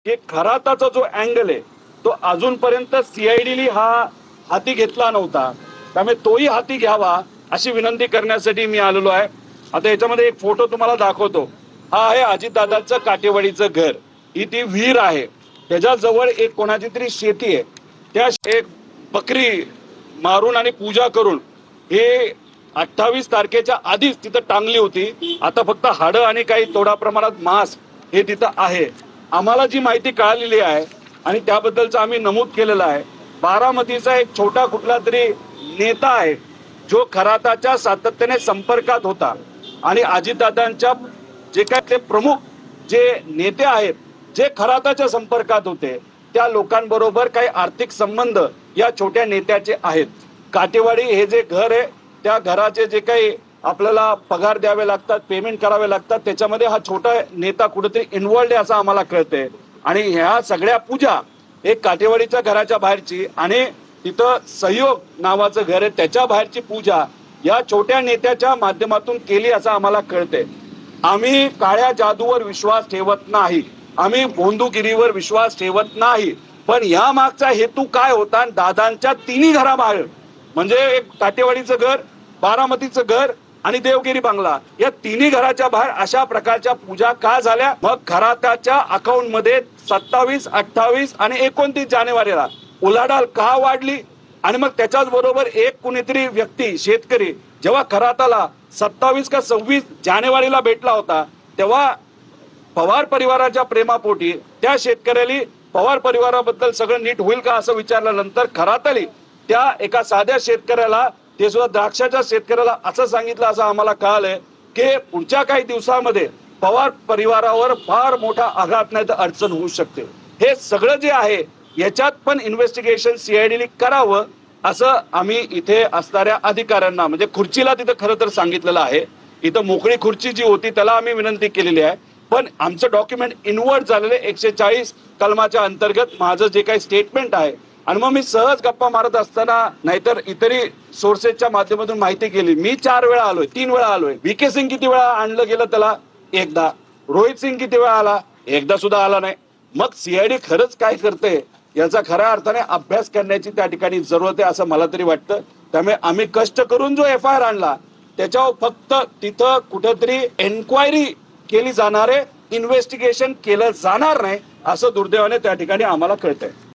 की खराताचा जो अँगल आहे तो अजूनपर्यंत सीआयडीने हा हाती घेतला नव्हता, त्यामुळे तोही हाती घ्यावा अशी विनंती करण्यासाठी मी आलेलो आहे. आता याच्यामध्ये एक फोटो तुम्हाला दाखवतो. हा आहे अजितदादांचं काटेवाडीचं घर. ही ती विहीर आहे, त्याच्याजवळ एक कोणाची तरी शेती आहे. त्या एक बकरी मारून आणि पूजा करून हे 28 तारखेच्या आधीच तिथं टांगली होती. आता फक्त हाडं आणि काही थोड्या प्रमाणात मांस हे तिथं आहे. आम्हाला जी माहिती कळालेली आहे आणि त्याबद्दलचं आम्ही नमूद केलेलं आहे, बारामतीचा एक छोटा कुठला तरी नेता आहे जो खराताच्या सातत्याने संपर्कात होता आणि अजितदादांच्या जे काय ते प्रमुख जे नेते आहेत जे खराताच्या संपर्कात होते त्या लोकांबरोबर काही आर्थिक संबंध या छोट्या नेत्याचे आहेत. काटेवाडी हे जे घर आहे त्या घराचे जे काही आपल्याला पगार द्यावे लागतात, पेमेंट करावे लागतात, त्याच्यामध्ये हा छोटा नेता कुठेतरी इन्व्हॉल्ड आहे असं आम्हाला कळतंय. आणि ह्या सगळ्या पूजा एक काटेवाडीच्या घराच्या बाहेरची आणि तिथं सहयोग नावाचं घर आहे त्याच्या बाहेरची पूजा या छोट्या नेत्याच्या माध्यमातून केली असं आम्हाला कळतंय. आम्ही काळ्या जादूवर विश्वास ठेवत नाही, आम्ही भोंदूगिरीवर विश्वास ठेवत नाही. पण या मागचा हेतू काय होता? दादांच्या तिन्ही घराबाहेर म्हणजे एक काटेवाडीचं घर, बारामतीचं घर आणि देवगिरी बंगला या तिन्ही घराच्या बाहेर अशा प्रकारच्या पूजा का झाल्या? मग खराताच्या अकाउंट मध्ये 27, 28 आणि 29 जानेवारीला उलाढाल का वाढली? आणि मग त्याच्याच बरोबर एक कुणीतरी व्यक्ती शेतकरी जेव्हा खराताला 27 का 26 जानेवारीला भेटला होता तेव्हा पवार परिवाराच्या प्रेमापोटी त्या शेतकऱ्याला पवार परिवाराबद्दल सगळं नीट होईल का असं विचारल्यानंतर खराताली त्या एका साध्या शेतकऱ्याला, ते सुद्धा द्राक्षाच्या शेतकऱ्याला असं सांगितलं असं आम्हाला कळालंय की पुढच्या काही दिवसामध्ये पवार परिवारावर फार मोठा आघात नाही तर अडचण होऊ शकते. हे सगळं जे आहे याच्यात पण इन्व्हेस्टिगेशन सीआयडीने करावं असं आम्ही इथे असणाऱ्या अधिकाऱ्यांना म्हणजे खुर्चीला तिथं खरं तर सांगितलेलं आहे. इथं मोकळी खुर्ची जी होती त्याला आम्ही विनंती केलेली आहे. पण आमचं डॉक्युमेंट इन्व्हर्ट झालेले 140 कलमाच्या अंतर्गत माझं जे काही स्टेटमेंट आहे आणि मग मी सहज गप्पा मारत असताना नाहीतर इतरही सोर्सेसच्या माध्यमातून माहिती केली. मी 4 वेळा आलोय, 3 वेळा आलोय. VK सिंग किती वेळा आणलं गेलं त्याला? एकदा. रोहित सिंग किती वेळा आला? एकदा सुद्धा आला नाही. मग सीआयडी खरंच काय करते याचा खऱ्या अर्थाने अभ्यास करण्याची त्या ठिकाणी जरूरत आहे असं मला तरी वाटतं. त्यामुळे आम्ही कष्ट करून जो FIR आणला त्याच्यावर फक्त तिथं कुठंतरी एन्क्वायरी केली जाणार आहे, इन्व्हेस्टिगेशन केलं जाणार नाही असं दुर्दैवाने त्या ठिकाणी आम्हाला कळतंय.